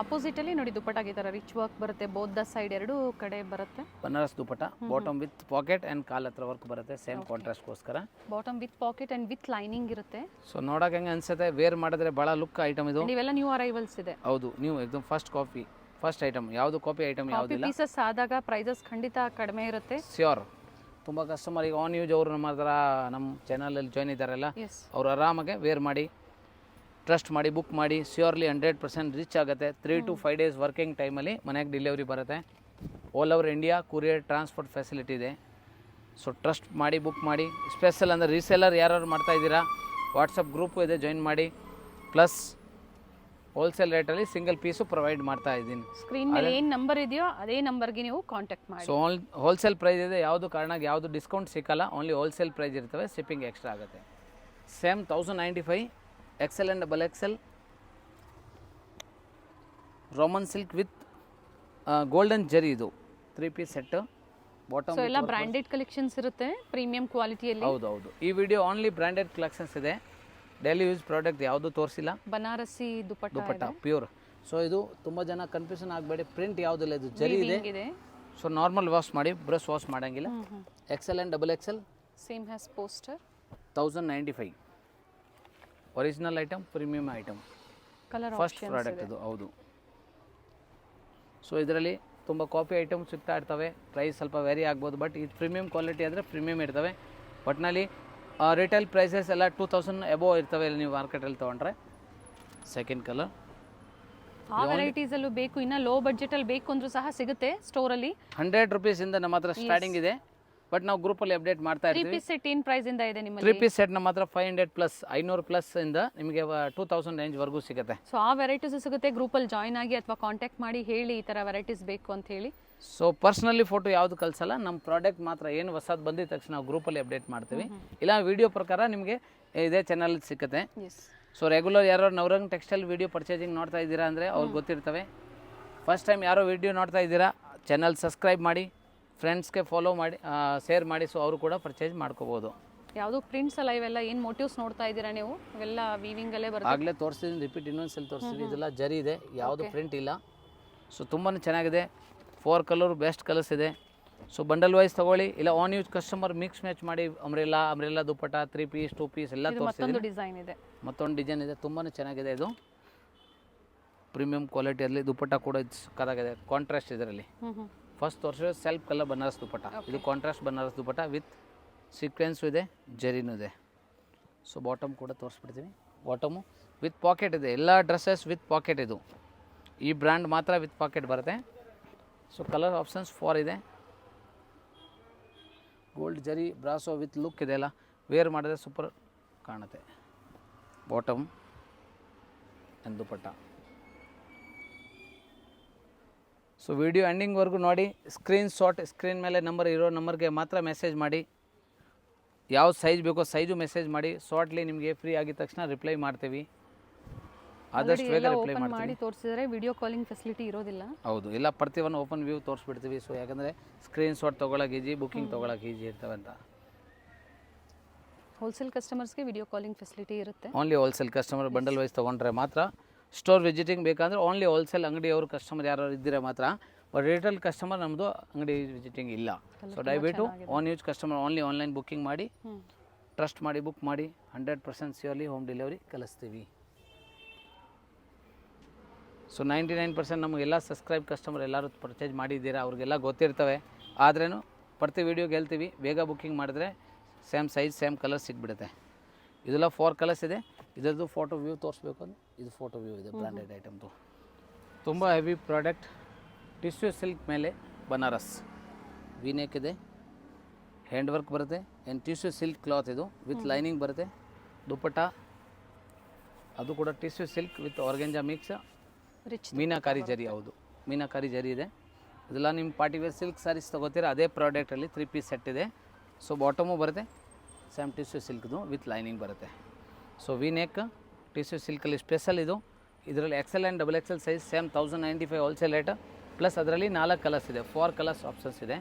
ಆಪೋಸಿಟಲ್ಲಿ ನೋಡಿ ದುಪ್ಪಟ್ಟಾಗಿ ಈ ಥರ ರಿಚ್ ವರ್ಕ್ ಬರುತ್ತೆ, ಬೋತ್ ದ ಸೈಡ್ ಎರಡೂ ಕಡೆ ಬರುತ್ತೆ. Banaras dupatta, bottom with pocket and ಕಾಲ್ ಹತ್ರ ವರ್ಕ್ ಬರುತ್ತೆ, ಸೇಮ್ ಕಾಂಟ್ರಾಸ್ಟ್ಗೋಸ್ಕರ. Bottom with pocket and with lining ಇರುತ್ತೆ. ಸೊ ನೋಡೋಕೆ ಹೆಂಗೆ ಅನ್ಸುತ್ತೆ, ವೇರ್ ಮಾಡಿದ್ರೆ ಭಾಳ ಲುಕ್ ಐಟಮ್ ಇದು. ಇವೆಲ್ಲ ನ್ಯೂ ಅರೈವಲ್ಸ್ ಇದೆ. ಹೌದು, ನೀವು ಎಕ್ದಮ್ ಫಸ್ಟ್ ಐಟಮ್. ಯಾವುದು ಕಾಪಿ ಐಟಮ್ ಯಾವುದಿಲ್ಲ. ಪೀಸಸ್ ಆದಾಗ ಪ್ರೈಸಸ್ ಖಂಡಿತ ಕಡಿಮೆ ಇರುತ್ತೆ. ಶ್ಯೂರ್. ತುಂಬ ಕಸ್ಟಮರ್ ಈಗ ಆನ್ ಯೂಸ್ ಅವರು ನಮ್ಮ ಚಾನಲಲ್ಲಿ ಜಾಯ್ನ್ ಇದ್ದಾರಲ್ಲ, ಅವ್ರು ಆರಾಮಾಗೆ ವೇರ್ ಮಾಡಿ ಟ್ರಸ್ಟ್ ಮಾಡಿ ಬುಕ್ ಮಾಡಿ ಶ್ಯೂರ್ಲಿ 100% ರೀಚ್ ಆಗುತ್ತೆ. 3 to 5 days ವರ್ಕಿಂಗ್ ಟೈಮಲ್ಲಿ ಮನೆಗೆ ಡೆಲಿವರಿ ಬರುತ್ತೆ. All over India courier transport facility ಇದೆ. ಸೊ ಟ್ರಸ್ಟ್ ಮಾಡಿ ಬುಕ್ ಮಾಡಿ. ಸ್ಪೆಷಲ್ ಅಂದರೆ ರೀಸೇಲರ್ ಯಾರು ಮಾಡ್ತಾ ಇದ್ದೀರಾ, ವಾಟ್ಸಪ್ ಗ್ರೂಪು ಇದೆ, ಜಾಯಿನ್ ಮಾಡಿ. ಪ್ಲಸ್ ಹೋಲ್ಸೇಲ್ ರೇಟಲ್ಲಿ ಸಿಂಗಲ್ ಪೀಸು ಪ್ರೊವೈಡ್ ಮಾಡ್ತಾ ಇದ್ದೀನಿ. ಸ್ಕ್ರೀನ್ ಮೇಲೆ ಏನು ನಂಬರ್ ಇದೆಯೋ ಅದೇ ನಂಬರ್ಗೆ ನೀವು ಕಾಂಟ್ಯಾಕ್ಟ್ ಮಾಡಿ. ಸೊ ಹೋಲ್ಸೇಲ್ ಪ್ರೈಸ್ ಇದೆ, ಯಾವುದು ಕಾರಣಕ್ಕೆ ಯಾವುದು ಡಿಸ್ಕೌಂಟ್ ಸಿಕ್ಕಲ್ಲ, ಓನ್ಲಿ ಹೋಲ್ಸೇಲ್ ಪ್ರೈಸ್ ಇರ್ತವೆ, ಶಿಪ್ಪಿಂಗ್ ಎಕ್ಸ್ಟ್ರಾ ಆಗುತ್ತೆ. Same 1095 XL and XXL Roman silk with golden ಜರಿ. ಇದು 3 ಪೀಸ್ ಸೆಟ್. ಬಾಟಮ್ ಸೊ ಎಲ್ಲ ಬ್ರಾಂಡೆಡ್ ಕಲೆಕ್ಷನ್ಸ್ ಇರುತ್ತೆ, ಪ್ರೀಮಿಯಂ ಕ್ವಾಲಿಟಿಯಲ್ಲಿ. ಹೌದು. ಈ ವಿಡಿಯೋ ಓನ್ಲಿ ಬ್ರಾಂಡೆಡ್ ಕಲೆಕ್ಷನ್ಸ್ ಇದೆ, ಡೈಲಿ ಯೂಸ್ ಪ್ರಾಡಕ್ಟ್ ಯಾವುದು ತೋರಿಸಿಲ್ಲ. ಬನಾರಸಿ ದುಪ್ಪಟ್ಟ ಪ್ಯೂರ್. ಸೊ ಇದು ತುಂಬ ಜನ ಕನ್ಫ್ಯೂಷನ್ ಆಗಬೇಡಿ, ಪ್ರಿಂಟ್ ಯಾವುದಿಲ್ಲ, ಇದು ಜರಿ ಇದೆ. ಸೊ ನಾರ್ಮಲ್ ವಾಶ್ ಮಾಡಿ, ಬ್ರಷ್ ವಾಶ್ ಮಾಡಂಗಿಲ್ಲ. XL and XXL same has poster. 1095 original item, premium item, colour first product ಇದು. ಹೌದು. ಸೊ ಇದರಲ್ಲಿ ತುಂಬ ಕಾಪಿ ಐಟಮ್ ಸಿಗ್ತಾ ಇರ್ತವೆ, ಪ್ರೈಸ್ ಸ್ವಲ್ಪ ವೇರಿ ಆಗ್ಬೋದು, ಬಟ್ ಇದು ಪ್ರೀಮಿಯಂ ಕ್ವಾಲಿಟಿ ಆದರೆ ಪ್ರೀಮಿಯಂ ಇರ್ತವೆ. ಒಟ್ಟಿನಲ್ಲಿ ರಿಟೇಲ್ ಪ್ರೈಸಸ್ ಎಲ್ಲ 2000 ಎಬೋವ್ ಇರ್ತವೆ ನೀವು ಮಾರ್ಕೆಟಲ್ಲಿ ತೊಗೊಂಡ್ರೆ. ಸೆಕೆಂಡ್ ಕಲರ್ ಆ ವೆರೈಟೀಸಲ್ಲೂ ಬೇಕು, ಇನ್ನು ಲೋ ಬಡ್ಜೆಟಲ್ಲಿ ಬೇಕು ಅಂದರೂ ಸಹ ಸಿಗುತ್ತೆ ಸ್ಟೋರಲ್ಲಿ. 100 ರೂಪೀಸಿಂದ ನಮ್ಮ ಹತ್ರ ಸ್ಟಾರ್ಟಿಂಗ್ ಇದೆ, ಬಟ್ ನಾವು ಗ್ರೂಪಲ್ಲಿ ಅಪ್ಡೇಟ್ ಮಾಡ್ತಾ ಇರ್ತೀವಿ. 3 ಪೀಸ್ ಸೆಟ್ ಏನು ಪ್ರೈಸ್ ಇಂದ ಇದೆ ನಿಮ್ಮಲ್ಲಿ? 3 ಪೀಸ್ ಸೆಟ್ ನಮ್ಮ ಹತ್ರ 500+, 500+ ಇಂದ ನಿಮಗೆ 2000 ರೇಂಜ್ವರೆಗೂ ಸಿಗುತ್ತೆ. ಸೊ ಆ ವೆರೈಟೀಸ್ ಸಿಗುತ್ತೆ. ಗ್ರೂಪಲ್ಲಿ ಜಾಯ್ನ್ ಆಗಿ ಅಥವಾ ಕಾಂಟ್ಯಾಕ್ಟ್ ಮಾಡಿ ಹೇಳಿ ಈ ಥರ ವೆರೈಟೀಸ್ ಬೇಕು ಅಂತ ಹೇಳಿ. ಸೊ ಪರ್ಸ್ನಲಿ ಫೋಟೋ ಯಾವುದು ಕಳಿಸಲ್ಲ, ನಮ್ಮ ಪ್ರಾಡಕ್ಟ್ ಮಾತ್ರ ಏನು ಹೊಸದು ಬಂದಿದ ತಕ್ಷಣ ನಾವು ಗ್ರೂಪಲ್ಲಿ ಅಪ್ಡೇಟ್ ಮಾಡ್ತೀವಿ. ಇಲ್ಲ ವಿಡಿಯೋ ಪ್ರಕಾರ ನಿಮಗೆ ಇದೇ ಚಾನಲ್ ಸಿಗುತ್ತೆ. ಸೊ ರೆಗ್ಯುಲರ್ ಯಾರು ನವರಂಗ್ ಟೆಕ್ಸ್ಟೈಲ್ ವಿಡಿಯೋ ಪರ್ಚೇಸಿಂಗ್ ನೋಡ್ತಾ ಇದ್ದೀರಾ ಅಂದರೆ ಅವ್ರಿಗೆ ಗೊತ್ತಿರ್ತವೆ. ಫಸ್ಟ್ ಟೈಮ್ ಯಾರೋ ವಿಡಿಯೋ ನೋಡ್ತಾ ಇದ್ದೀರಾ, ಚಾನಲ್ ಸಬ್ಸ್ಕ್ರೈಬ್ ಮಾಡಿ, ಫ್ರೆಂಡ್ಸ್ಗೆ ಫಾಲೋ ಮಾಡಿ, ಶೇರ್ ಮಾಡಿ. ಸೊ ಅವರು ಕೂಡ ಪರ್ಚೇಸ್ ಮಾಡ್ಕೋಬೋದು. ಯಾವುದು ಪ್ರಿಂಟ್ಸ್ ಅಲ್ಲ ಇವೆಲ್ಲ, ಏನು ಮೋಟಿವ್ಸ್ ನೋಡ್ತಾ ಇದ್ದೀರಾ ನೀವು, ಇವೆಲ್ಲ ವೀವಿಂಗಲ್ಲೇ ಬರುತ್ತೆ. ಆಗಲೇ ತೋರಿಸ್ತೀನಿ, ರಿಪೀಟ್ ಇನ್ನೊಂದ್ಸಲ ತೋರಿಸ್ತೀನಿ. ಇದೆಲ್ಲ ಜರಿ ಇದೆ, ಯಾವುದು ಪ್ರಿಂಟ್ ಇಲ್ಲ. ಸೊ ತುಂಬಾ ಚೆನ್ನಾಗಿದೆ. 4 ಕಲರ್ ಬೆಸ್ಟ್ ಕಲರ್ಸ್ ಇದೆ. ಸೊ ಬಂಡಲ್ ವೈಸ್ ತೊಗೊಳ್ಳಿ, ಇಲ್ಲ on use customer mix match ಮಾಡಿ. ಅಂಬ್ರೆಲ್ಲಾ ದುಪ್ಪಟ್ಟ, 3 ಪೀಸ್ 2 ಪೀಸ್ ಎಲ್ಲ ತೋರಿಸ್ತೀನಿ. ಡಿಸೈನ್ ಇದೆ, ಮತ್ತೊಂದು ಡಿಸೈನ್ ಇದೆ, ತುಂಬಾ ಚೆನ್ನಾಗಿದೆ. ಇದು ಪ್ರೀಮಿಯಂ ಕ್ವಾಲಿಟಿಯಲ್ಲಿ ದುಪ್ಪಟ್ಟ ಕೂಡ ಸಕ್ಕತ್ತಾಗಿದೆ. ಕಾಂಟ್ರಾಸ್ಟ್ ಇದರಲ್ಲಿ ಫಸ್ಟ್ ತೋರಿಸಿದ್ರೆ ಸೆಲ್ಫ್ ಕಲರ್ ಬನಾರಸ್ ದುಪ್ಪಟ್ಟ. ಇದು contrast Banaras dupatta with sequence ಇದೆ, ಜರಿನೂ ಇದೆ. ಸೊ ಬಾಟಮ್ ಕೂಡ ತೋರಿಸ್ಬಿಡ್ತೀವಿ. ಬಾಟಮು ವಿತ್ ಪಾಕೆಟ್ ಇದೆ, ಎಲ್ಲ ಡ್ರೆಸ್ಸಸ್ ವಿತ್ ಪಾಕೆಟ್. ಇದು ಈ ಬ್ರ್ಯಾಂಡ್ ಮಾತ್ರ ವಿತ್ ಪಾಕೆಟ್ ಬರುತ್ತೆ. ಸೊ ಕಲರ್ ಆಪ್ಷನ್ಸ್ 4 ಇದೆ. ಗೋಲ್ಡ್ ಜರಿ ಬ್ರಾಸೋ ವಿತ್ ಲುಕ್ ಇದೆ, ಎಲ್ಲ ವೇರ್ ಮಾಡಿದ್ರೆ ಸೂಪರ್ ಕಾಣುತ್ತೆ. Bottom and dupatta. So video ಎಂಡಿಂಗ್ವರೆಗೂ ನೋಡಿ. ಸ್ಕ್ರೀನ್ ಮೇಲೆ ನಂಬರ್ ಇರೋ ನಂಬರ್ಗೆ ಮಾತ್ರ ಮೆಸೇಜ್ ಮಾಡಿ. ಯಾವ ಸೈಜ್ ಬೇಕೋ ಸೈಜು ಮೆಸೇಜ್ ಮಾಡಿ. ಶಾರ್ಟ್ಲಿ ನಿಮಗೆ ಫ್ರೀ ಆಗಿದ ತಕ್ಷಣ ರಿಪ್ಲೈ ಮಾಡ್ತೀವಿ, ಆದಷ್ಟು ಬೇಗ ರಿಪ್ಲೈ ಮಾಡ್ತೀವಿ. ತೋರಿಸಿದ್ರೆ ವಿಡಿಯೋ ಕಾಲಿಂಗ್ ಫೆಸಿಲಿಟಿ ಇರೋದಿಲ್ಲ. ಹೌದು, ಇಲ್ಲ ಪ್ರತಿಯೊಂದು ಓಪನ್ ವ್ಯೂ ತೋರಿಸ್ಬಿಡ್ತೀವಿ. ಸೊ ಯಾಕಂದರೆ ಸ್ಕ್ರೀನ್ ಶಾಟ್ ತೊಗೊಳಕ್ಕೆ ಈಜಿ, ಬುಕ್ಕಿಂಗ್ ತೊಗೊಳಕ್ಕೆ ಈಜಿ ಇರ್ತವೆ ಅಂತ. ಹೋಲ್ಸೇಲ್ ಕಸ್ಟಮರ್ಸ್ಗೆ ವಿಡಿಯೋ ಕಾಲಿಂಗ್ ಫೆಸಿಲಿಟಿ ಇರುತ್ತೆ. Only wholesale customer bundle wise ತೊಗೊಂಡ್ರೆ ಮಾತ್ರ. ಸ್ಟೋರ್ ವಿಸಿಟಿಂಗ್ ಬೇಕಂದ್ರೆ ಓನ್ಲಿ ಹೋಲ್ಸೇಲ್ ಅಂಗಡಿಯವರು ಕಸ್ಟಮರ್ ಯಾರು ಇದ್ದರೆ ಮಾತ್ರ. ಬಟ್ ರಿಟೇಲ್ ಕಸ್ಟಮರ್ ನಮ್ಮದು ಅಂಗಡಿ ವಿಸಿಟಿಂಗ್ ಇಲ್ಲ. ಸೊ ದಯವಿಟ್ಟು on use customer only online booking ಮಾಡಿ, ಟ್ರಸ್ಟ್ ಮಾಡಿ ಬುಕ್ ಮಾಡಿ. 100% ಶ್ಯೂರ್ಲಿ ಹೋಮ್ ಡೆಲಿವರಿ ಕಳಿಸ್ತೀವಿ. ಸೊ 99% ನಮಗೆಲ್ಲ ಸಬ್ಸ್ಕ್ರೈಬ್ ಕಸ್ಟಮರ್ ಎಲ್ಲರೂ ಪರ್ಚೇಸ್ ಮಾಡಿದ್ದೀರಾ, ಅವ್ರಿಗೆಲ್ಲ ಗೊತ್ತಿರ್ತವೆ. ಆದ್ರೂ ಪ್ರತಿ ವೀಡಿಯೋಗೆ ಹೇಳ್ತೀವಿ, ಬೇಗ ಬುಕ್ಕಿಂಗ್ ಮಾಡಿದ್ರೆ ಸೇಮ್ ಸೈಜ್ ಸೇಮ್ ಕಲರ್ ಸಿಕ್ಬಿಡುತ್ತೆ. ಇದೆಲ್ಲ 4 ಕಲರ್ಸ್ ಇದೆ. ಇದರದ್ದು ಫೋಟೋ ವ್ಯೂ ತೋರಿಸ್ಬೇಕು ಅಂದರೆ ಇದು ಫೋಟೋ ವ್ಯೂ ಇದೆ. ಬ್ರ್ಯಾಂಡೆಡ್ ಐಟಮ್ದು ತುಂಬ ಹೆವಿ ಪ್ರಾಡಕ್ಟ್. ಟಿಶ್ಯೂ ಸಿಲ್ಕ್ ಮೇಲೆ ಬನಾರಸ್ ವಿನೇಕ್ ಇದೆ, ಹ್ಯಾಂಡ್ ವರ್ಕ್ ಬರುತ್ತೆ. ಆ್ಯಂಡ್ ಟಿಶ್ಯೂ ಸಿಲ್ಕ್ ಕ್ಲಾತ್ ಇದು ವಿತ್ ಲೈನಿಂಗ್ ಬರುತ್ತೆ. ದುಪ್ಪಟ್ಟ ಅದು ಕೂಡ tissue silk with organza mix, meenakari ಜರಿ. ಹೌದು, ಮೀನಾಕಾರಿ ಜರಿ ಇದೆ. ಇದೆಲ್ಲ ನಿಮ್ಮ ಪಾರ್ಟಿವೇರ್ ಸಿಲ್ಕ್ ಸ್ಯಾರೀಸ್ ತೊಗೋತೀರ ಅದೇ ಪ್ರಾಡಕ್ಟಲ್ಲಿ 3 ಪೀಸ್ ಸೆಟ್ ಇದೆ. ಸೊ ಬಾಟಮು ಬರುತ್ತೆ ಸೇಮ್ ಟಿಶ್ಯೂ ಸಿಲ್ಕ್ದು ವಿತ್ ಲೈನಿಂಗ್ ಬರುತ್ತೆ. ಸೊ ವಿ ನೆಕ್ ಟಿಶ್ಯೂ ಸಿಲ್ಕಲ್ಲಿ ಸ್ಪೆಷಲ್ ಇದು. ಇದರಲ್ಲಿ XL and XXL size same 1095 wholesale rate. Plus ಅದರಲ್ಲಿ 4 ಕಲರ್ಸ್ ಇದೆ, 4 ಕಲರ್ಸ್ ಆಪ್ಷನ್ಸ್ ಇದೆ.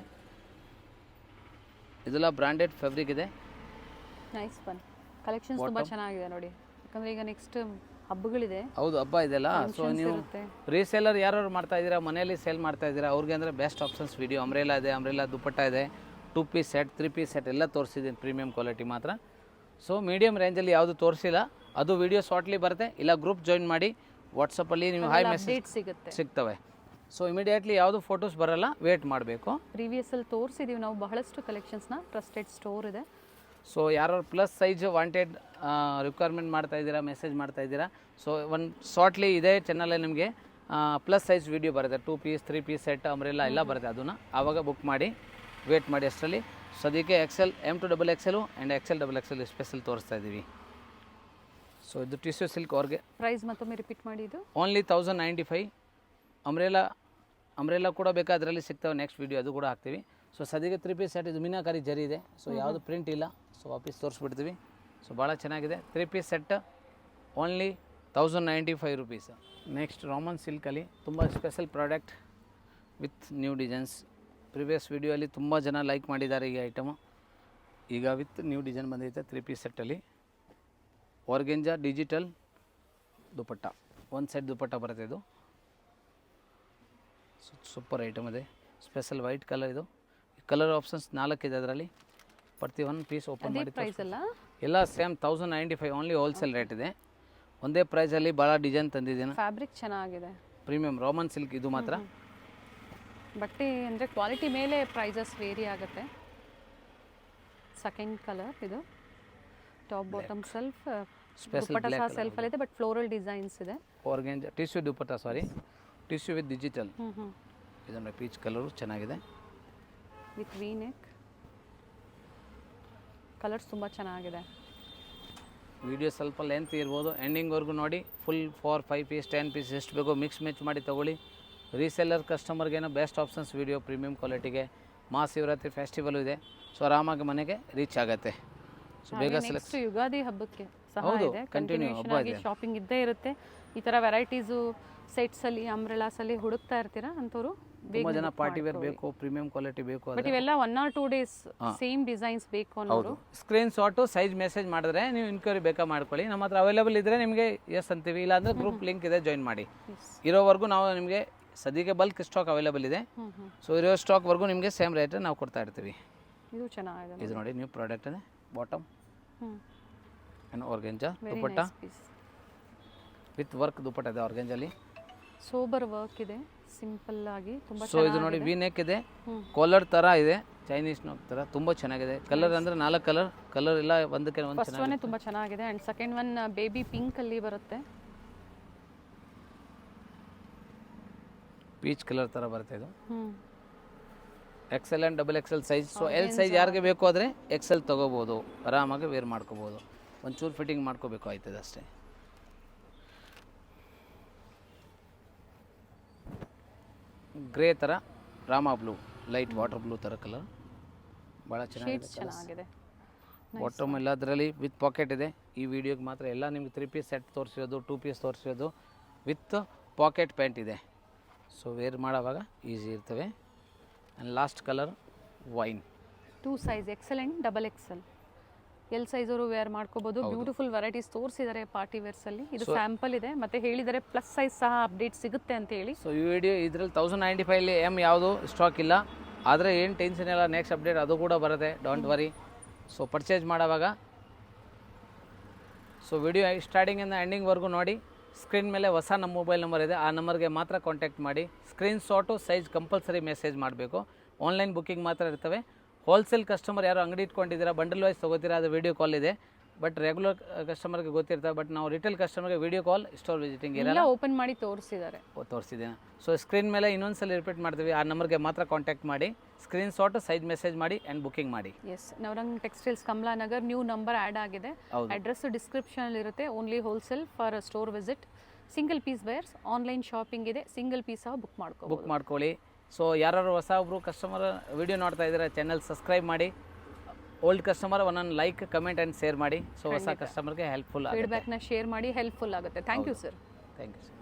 ಇದೆಲ್ಲ ಬ್ರ್ಯಾಂಡೆಡ್ ಫ್ಯಾಬ್ರಿಕ್ ಇದೆ. Nice one. ಕಲೆಕ್ಷನ್ಸ್ ತುಂಬ ಚೆನ್ನಾಗಿದೆ ನೋಡಿ. ಯಾಕಂದರೆ ಈಗ ನೆಕ್ಸ್ಟ್ ಹಬ್ಬಗಳಿದೆ, ಹೌದು ಹಬ್ಬ ಇದೆಲ್ಲ. ಸೊ ನೀವು ಇರುತ್ತೆ. ರೀಸೇಲರ್ ಯಾರು ಮಾಡ್ತಾ ಇದ್ದೀರಾ, ಮನೆಯಲ್ಲಿ ಸೇಲ್ ಮಾಡ್ತಾ ಇದ್ದೀರಾ, ಅವ್ರಿಗೆ ಅಂದರೆ ಬೆಸ್ಟ್ ಆಪ್ಷನ್ಸ್ ವಿಡಿಯೋ. ಅಂಬ್ರೆಲಾ ಇದೆ, ಅಂಬ್ರೆಲಾ ದುಪಟ್ಟ ಇದೆ, 2 ಪೀಸ್ ಸೆಟ್ 3 ಪೀಸ್ ಸೆಟ್ ಎಲ್ಲ ತೋರಿಸಿದ್ದೀನಿ ಪ್ರೀಮಿಯಂ ಕ್ವಾಲಿಟಿ ಮಾತ್ರ. ಸೊ ಮೀಡಿಯಮ್ ರೇಂಜಲ್ಲಿ ಯಾವುದು ತೋರಿಸಿಲ್ಲ, ಅದು ವಿಡಿಯೋ ಶಾರ್ಟ್ಲಿ ಬರುತ್ತೆ. ಇಲ್ಲ ಗ್ರೂಪ್ ಜಾಯಿನ್ ಮಾಡಿ, ವಾಟ್ಸಪ್ಪಲ್ಲಿ ನೀವು ಹಾಯ್ ಮೆಸೇಜ್ ಅಪ್ಡೇಟ್ ಸಿಗುತ್ತೆ. ಸಿಗ್ತವೆ. ಸೊ ಇಮಿಡಿಯೇಟ್ಲಿ ಯಾವುದು ಫೋಟೋಸ್ ಬರಲ್ಲ, ವೇಟ್ ಮಾಡಬೇಕು. ಪ್ರೀವಿಯಸ್ಸಲ್ಲಿ ತೋರಿಸಿದ್ದೀವಿ ನಾವು ಬಹಳಷ್ಟು ಕಲೆಕ್ಷನ್ಸ್ನ. ಟ್ರಸ್ಟೆಡ್ ಸ್ಟೋರ್ ಇದೆ. ಸೊ ಯಾರು ಪ್ಲಸ್ ಸೈಜ್ ವಾಂಟೆಡ್ ರಿಕ್ವೈರ್ಮೆಂಟ್ ಮಾಡ್ತಾ ಇದ್ದೀರಾ, ಮೆಸೇಜ್ ಮಾಡ್ತಾ ಇದ್ದೀರಾ, ಸೊ ಒಂದು ಶಾರ್ಟ್ಲಿ ಇದೇ ಚಾನಲಲ್ಲಿ ನಿಮಗೆ ಪ್ಲಸ್ ಸೈಜ್ ವಿಡಿಯೋ ಬರುತ್ತೆ. 2 ಪೀಸ್ 3 ಪೀಸ್ ಸೆಟ್ ಅಂಬ್ರೆಲಾ ಎಲ್ಲ ಬರುತ್ತೆ. ಅದನ್ನು ಆವಾಗ ಬುಕ್ ಮಾಡಿ ವೇಟ್ ಮಾಡಿ ಅಷ್ಟರಲ್ಲಿ. ಸೊ ಅದಕ್ಕೆ XL M to XXL and XL XXL special ತೋರಿಸ್ತಾ ಇದ್ದೀವಿ. ಸೊ ಇದು ಟಿಶ್ಯೂ ಸಿಲ್ಕ್ ಅವ್ರಿಗೆ ಪ್ರೈಸ್ ಮತ್ತೊಮ್ಮೆ ರಿಪೀಟ್ ಮಾಡಿ. ಇದು ಓನ್ಲಿ 1095. ಅಂಬ್ರೆಲಾ ಕೂಡ ಬೇಕಾ ಅದರಲ್ಲಿ ಸಿಗ್ತವೆ, ನೆಕ್ಸ್ಟ್ ವಿಡಿಯೋ ಅದು ಕೂಡ ಹಾಕ್ತೀವಿ. ಸೊ ಸದ್ಯಕ್ಕೆ 3 ಪೀಸ್ ಸೆಟ್ ಇದು ಮೀನಾಕಾರಿ ಜರಿ ಇದೆ. ಸೊ ಯಾವುದು ಪ್ರಿಂಟ್ ಇಲ್ಲ. ಸೊ ವಾಪೀಸ್ ತೋರಿಸ್ಬಿಡ್ತೀವಿ. ಸೊ ಭಾಳ ಚೆನ್ನಾಗಿದೆ. 3 piece set only 1095 rupees. Next Roman ಸಿಲ್ಕಲ್ಲಿ ತುಂಬ special product with new designs. Previous ವಿಡಿಯೋಲಿ ತುಂಬ ಜನ ಲೈಕ್ ಮಾಡಿದ್ದಾರೆ ಈ ಐಟಮು. ಈಗ ವಿತ್ ನ್ಯೂ ಡಿಸೈನ್ ಬಂದೈತೆ 3 ಪೀಸ್ ಸೆಟ್ಟಲ್ಲಿ. ಆರ್ಗೆಂಜಾ ಡಿಜಿಟಲ್ ದುಪಟ್ಟ, ಒಂದು ಸೆಟ್ ದುಪಟ್ಟ ಬರುತ್ತೆ ಇದು. ಸೂಪರ್ ಐಟಮ್ ಇದೆ. ಸ್ಪೆಷಲ್ ವೈಟ್ ಕಲರ್ ಇದು. ಕಲರ್ ಆಪ್ಷನ್ಸ್ 4 ಇದೆ ಅದರಲ್ಲಿ. ಪ್ರತಿ ಒಂದು ಪೀಸ್ ಓಪನ್ ಮಾಡಿ ಪ್ರೈಸ್ ಅಲ್ಲ, ಎಲ್ಲ ಸೇಮ್ 1095 ಓನ್ಲಿ ಹೋಲ್ಸೇಲ್ ರೇಟ್ ಇದೆ. ಒಂದೇ ಪ್ರೈಸಲ್ಲಿ ಭಾಳ ಡಿಸೈನ್ ತಂದಿದ್ದೀನಿ. ಫ್ಯಾಬ್ರಿಕ್ ಚೆನ್ನಾಗಿದೆ, ಪ್ರೀಮಿಯಂ ರಾಮನ್ ಸಿಲ್ಕ್ ಇದು ಮಾತ್ರ. ಬಟ್ಟೆ ಅಂದರೆ ಕ್ವಾಲಿಟಿ ಮೇಲೆ ಪ್ರೈಸಸ್ ವೇರಿ ಆಗುತ್ತೆ. ಸೆಕೆಂಡ್ ಕಲರ್ ಇದು. ಟಾಪ್ ಬಾಟಮ್ ಸೆಲ್ಫ್, ದುಪಟ್ಟ ಸಹ ಸೆಲ್ಫಲ್ಲಿ ಇದೆ, ಬಟ್ ಫ್ಲೋರಲ್ ಡಿಸೈನ್ಸ್ ಇದೆ. Organza tissue dupatta, sorry tissue with digital. ಇದನ್ನು ಪೀಚ್ ಕಲರು ಚೆನ್ನಾಗಿದೆ ವಿತ್ ವಿ ನೆಕ್. ಕಲರ್ಸ್ ತುಂಬ ಚೆನ್ನಾಗಿದೆ. ವಿಡಿಯೋ ಸ್ವಲ್ಪ ಲೆಂತ್ ಇರ್ಬೋದು, ಎಂಡಿಂಗ್ವರೆಗೂ ನೋಡಿ. ಫುಲ್ 4 5 ಪೀಸ್ 10 ಪೀಸ್ ಎಷ್ಟು ಬೇಕೋ ಮಿಕ್ಸ್ ಮ್ಯಾಚ್ ಮಾಡಿ ತೊಗೊಳ್ಳಿ. ರೀಸೆಲ್ಲರ್ ಕಸ್ಟಮರ್ಗೇನೋ ಬೆಸ್ಟ್ ಆಪ್ಷನ್ಸ್ ವಿಡಿಯೋ ಪ್ರೀಮಿಯಂ ಕ್ವಾಲಿಟಿಗೆ. ಮಹಾಶಿವರಾತ್ರಿ ಫೆಸ್ಟಿವಲು ಇದೆ. ಸೊ ಆರಾಮಾಗಿ ಮನೆಗೆ ರೀಚ್ ಆಗುತ್ತೆ. ಸೊ ಬೇಗ ನೆಕ್ಸ್ಟ್ ಯುಗಾದಿ ಹಬ್ಬಕ್ಕೆ ಸಹ ಹೌದು, ಇದೆ. ಕಂಟಿನ್ಯೂ ಹಬ್ಬ ಇದೆ. ಶಾಪಿಂಗ್ ಇದ್ದೇ ಇರುತ್ತೆ. ಈ ಥರ ವೆರೈಟೀಸು ಸೆಟ್ಸಲ್ಲಿ ಅಂಬ್ರೆಲಾಸಲ್ಲಿ ಹುಡುಕ್ತಾ ಇರ್ತೀರಾ ಅಂಥವ್ರು ತುಂಬ ಜನ ಪಾರ್ಟಿ ವೇರ್ ಬೇಕು, ಪ್ರೀಮಿಯಂ ಕ್ವಾಲಿಟಿ ಬೇಕು. ಬಟ್ ಇವೆಲ್ಲ 1 or 2 ಡೇಸ್ ಸೇಮ್ ಡಿಸೈನ್ಸ್ ಬೇಕು ಅನ್ನೋರು ಸ್ಕ್ರೀನ್ ಶಾಟು ಸೈಜ್ ಮೆಸೇಜ್ ಮಾಡಿದ್ರೆ ನೀವು ಇನ್ಕ್ವೈರಿ ಬೇಕಾ ಮಾಡ್ಕೊಳ್ಳಿ. ನಮ್ಮ ಹತ್ರ ಅವೈಲೇಬಲ್ ಇದ್ದರೆ ನಿಮಗೆ ಎಸ್ ಅಂತೀವಿ, ಇಲ್ಲಾಂದರೆ ಗ್ರೂಪ್ ಲಿಂಕ್ ಇದೆ, ಜಾಯಿನ್ ಮಾಡಿ. ಇರೋವರೆಗೂ ನಾವು ನಿಮಗೆ ಸದ್ಯಕ್ಕೆ ಬಲ್ಕ್ ಸ್ಟಾಕ್ ಅವೈಲೇಬಲ್ ಇದೆ. ಸೊ ಇರೋ ಸ್ಟಾಕ್ವರೆಗೂ ನಿಮಗೆ ಸೇಮ್ ರೇಟ್ ನಾವು ಕೊಡ್ತಾ ಇರ್ತೀವಿ. ಇದು ಚೆನ್ನಾಗಿದೆ. ಇದು ನೋಡಿ ನ್ಯೂ ಪ್ರಾಡಕ್ಟ್ ಇದೆ. Bottom and organza dupatta with work dupatta ಇದೆ ಆರ್ಗೆಂಜಲ್ಲಿ. ಸೋಬರ್ ವರ್ಕ್ ಇದೆ, ಸಿಂಪಲ್ ಆಗಿ ತುಂಬಾ. ಸೊ ಇದು ನೋಡಿ ವಿ ನೆಕ್ ಇದೆ, ಕಾಲರ್ ತರ ಇದೆ, ಚೈನೀಸ್ ತರ ತುಂಬಾ ಚೆನ್ನಾಗಿದೆ. ಕಲರ್ ಅಂದ್ರೆ 4 ಕಲರ್ ಎಲ್ಲ ಒಂದಕ್ಕೆ ಒಂದು ಫಸ್ಟ್ ಒನ್ ತುಂಬಾ ಚೆನ್ನಾಗಿದೆ and second one baby pink ಅಲ್ಲಿ ಬರುತ್ತೆ. ಪೀಚ್ ಕಲರ್ ತರ ಬರುತ್ತೆ ಇದು. XL and XXL size. So L size ಯಾರಿಗೆ ಬೇಕು ಆದರೆ XL ತಗೋಬೋದು, ಆರಾಮಾಗಿ ವೇರ್ ಮಾಡ್ಕೋಬೋದು. ಒಂಚೂರು ಫಿಟ್ಟಿಂಗ್ ಮಾಡ್ಕೋಬೇಕು ಆಯ್ತದೆ ಅಷ್ಟೇ. ಗ್ರೇ ಥರ Rama blue, light water blue ಥರ ಕಲರ್ ಭಾಳ ಚೆನ್ನಾಗಿದೆ. ಬಾಟಮ್ ಎಲ್ಲ ಅದರಲ್ಲಿ ವಿತ್ ಪಾಕೆಟ್ ಇದೆ. ಈ ವಿಡಿಯೋಗೆ ಮಾತ್ರ ಎಲ್ಲ ನಿಮ್ಗೆ 3 ಪೀಸ್ ಸೆಟ್ ತೋರಿಸಿರೋದು, 2 ಪೀಸ್ ತೋರಿಸಿರೋದು ವಿತ್ ಪಾಕೆಟ್ ಪ್ಯಾಂಟ್ ಇದೆ. ಸೊ ವೇರ್ ಮಾಡೋವಾಗ ಈಸಿ ಇರ್ತವೆ. And last colour wine. 2 size XL and XXL. L size ಅವರು ವೇರ್ ಮಾಡ್ಕೋಬಹುದು. ಬ್ಯೂಟಿಫುಲ್ ವೆರೈಟೀಸ್ ತೋರಿಸಿದ್ದಾರೆ ಪಾರ್ಟಿ ವೇರ್ಸ್ ಅಲ್ಲಿ. ಇದು ಸ್ಯಾಂಪಲ್ ಇದೆ, ಮತ್ತೆ ಹೇಳಿದರೆ ಪ್ಲಸ್ ಸೈಜ್ ಸಹ ಅಪ್ಡೇಟ್ ಸಿಗುತ್ತೆ ಅಂತ ಹೇಳಿ. ಸೊ ಈ ವಿಡಿಯೋ ಇದರಲ್ಲಿ 1095 M ಯಾವುದು ಸ್ಟಾಕ್ ಇಲ್ಲ, ಆದರೆ ಏನು ಟೆನ್ಷನ್ ಇಲ್ಲ, ನೆಕ್ಸ್ಟ್ ಅಪ್ಡೇಟ್ ಅದು ಕೂಡ ಬರುತ್ತೆ, ಡೋಂಟ್ ವರಿ. ಸೊ ಪರ್ಚೇಸ್ ಮಾಡೋವಾಗ ಸೊ ವಿಡಿಯೋ ಸ್ಟಾರ್ಟಿಂಗಿಂದ ಎಂಡಿಂಗ್ವರೆಗೂ ನೋಡಿ. ಸ್ಕ್ರೀನ್ ಮೇಲೆ ಹೊಸ ನಮ್ಮ ಮೊಬೈಲ್ ನಂಬರ್ ಇದೆ, ಆ ನಂಬರ್ಗೆ ಮಾತ್ರ ಕಾಂಟ್ಯಾಕ್ಟ್ ಮಾಡಿ. Screen shot size compulsory message ಮಾಡಬೇಕು. ಆನ್ಲೈನ್ ಬುಕ್ಕಿಂಗ್ ಮಾತ್ರ ಇರ್ತವೆ. ಹೋಲ್ಸೇಲ್ ಕಸ್ಟಮರ್ ಯಾರು ಅಂಗಡಿ ಇಟ್ಕೊಂಡಿದ್ದೀರಾ, ಬಂಡಲ್ ವೈಸ್ ತೊಗೋತೀರಾ, ಅದು ವೀಡಿಯೋ ಕಾಲ್ ಇದೆ. ಬಟ್ ರೆಗ್ಯುಲರ್ ಕಸ್ಟಮರ್ಗೆ ಗೊತ್ತಿರ್ತವೆ. ಬಟ್ ನಾವು ರಿಟೇಲ್ ಕಸ್ಟಮರ್ಗೆ ವೀಡಿಯೋ ಕಾಲ್, ಸ್ಟೋರ್ ವಿಸಿಟಿಂಗ್ ಇರಲ್ಲ. ಓಪನ್ ಮಾಡಿ ತೋರಿಸಿದ್ದೇನೆ. ಸೊ ಸ್ಕ್ರೀನ್ ಮೇಲೆ ಇನ್ನೊಂದ್ಸಲ ರಿಪೀಟ್ ಮಾಡ್ತೀವಿ, ಆ ನಂಬರ್ಗೆ ಮಾತ್ರ ಕಾಂಟ್ಯಾಕ್ಟ್ ಮಾಡಿ. ಸ್ಕ್ರೀನ್ ಶಾಟ್ ಸೈಜ್ ಮೆಸೇಜ್ ಮಾಡಿ ಆ್ಯಂಡ್ ಬುಕ್ಕಿಂಗ್ ಮಾಡಿ. Yes, Navrang textiles Kamala Nagar new number add ಆಗಿದೆ. ಅಡ್ರೆಸ್ ಡಿಸ್ಕ್ರಿಪ್ಷನಲ್ಲಿ ಇರುತ್ತೆ. Only wholesale for store visit. Single piece buyers online shopping ಇದೆ, ಸಿಂಗಲ್ ಪೀಸ್ ಸಹ ಬುಕ್ ಮಾಡ್ಕೊಳ್ಳಿ. ಸೊ ಯಾರು ಹೊಸ ಒಬ್ಬರು ಕಸ್ಟಮರ್ ವಿಡಿಯೋ ನೋಡ್ತಾ ಇದ್ದಾರೆ, ಚಾನಲ್ ಸಬ್ಸ್ಕ್ರೈಬ್ ಮಾಡಿ. ಓಲ್ಡ್ ಕಸ್ಟಮರ್ ಒಂದೊಂದು ಲೈಕ್, ಕಮೆಂಟ್ ಆ್ಯಂಡ್ ಶೇರ್ ಮಾಡಿ. ಸೊ ಹೊಸ ಕಸ್ಟಮರ್ಗೆ ಹೆಲ್ಪ್ಫುಲ್ ಆಗುತ್ತೆ. ಫೀಡ್ಬ್ಯಾಕ್ನ ಶೇರ್ ಮಾಡಿ, ಹೆಲ್ಪ್ಫುಲ್ ಆಗುತ್ತೆ. Thank you sir. Thank you sir.